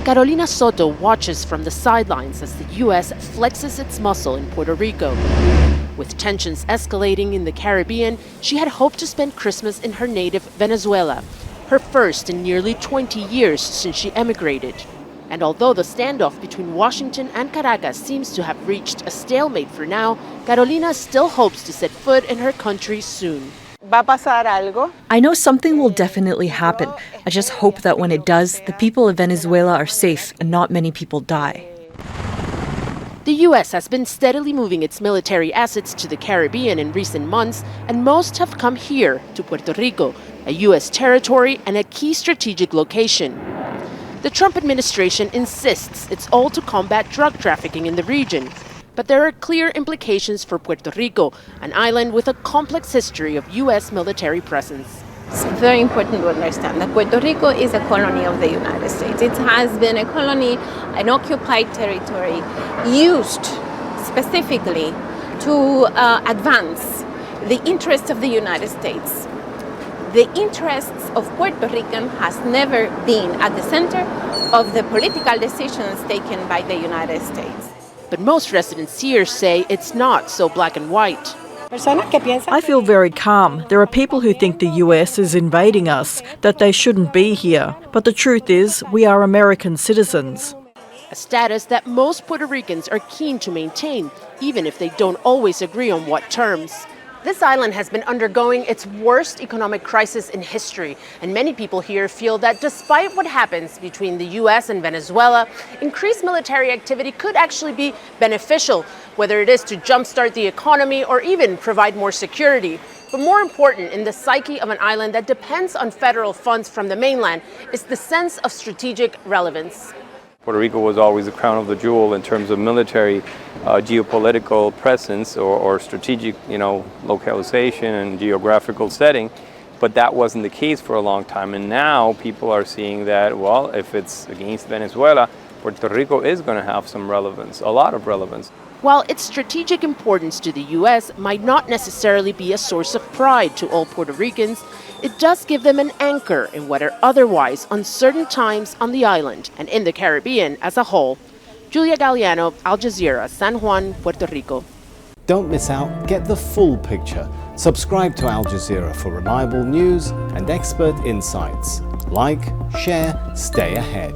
Carolina Soto watches from the sidelines as the U.S. flexes its muscle in Puerto Rico. With tensions escalating in the Caribbean, she had hoped to spend Christmas in her native Venezuela, her first in nearly 20 years since she emigrated. And although the standoff between Washington and Caracas seems to have reached a stalemate for now, Carolina still hopes to set foot in her country soon. I know something will definitely happen. I just hope that when it does, the people of Venezuela are safe and not many people die. The U.S. has been steadily moving its military assets to the Caribbean in recent months, and most have come here, to Puerto Rico, a U.S. territory and a key strategic location. The Trump administration insists it's all to combat drug trafficking in the region. But there are clear implications for Puerto Rico, an island with a complex history of U.S. military presence. It's very important to understand that Puerto Rico is a colony of the United States. It has been a colony, an occupied territory, used specifically to advance the interests of the United States. The interests of Puerto Ricans has never been at the center of the political decisions taken by the United States. But most residents here say it's not so black and white. I feel very calm. There are people who think the US is invading us, that they shouldn't be here. But the truth is, we are American citizens. A status that most Puerto Ricans are keen to maintain, even if they don't always agree on what terms. This island has been undergoing its worst economic crisis in history, and many people here feel that despite what happens between the U.S. and Venezuela, increased military activity could actually be beneficial, whether it is to jumpstart the economy or even provide more security. But more important in the psyche of an island that depends on federal funds from the mainland is the sense of strategic relevance. Puerto Rico was always the crown of the jewel in terms of military geopolitical presence or strategic, localization and geographical setting, but that wasn't the case for a long time. And now people are seeing that, well, if it's against Venezuela, Puerto Rico is going to have some relevance, a lot of relevance. While its strategic importance to the U.S. might not necessarily be a source of pride to all Puerto Ricans, it does give them an anchor in what are otherwise uncertain times on the island and in the Caribbean as a whole. Julia Galiano, Al Jazeera, San Juan, Puerto Rico. Don't miss out, get the full picture. Subscribe to Al Jazeera for reliable news and expert insights. Like, share, stay ahead.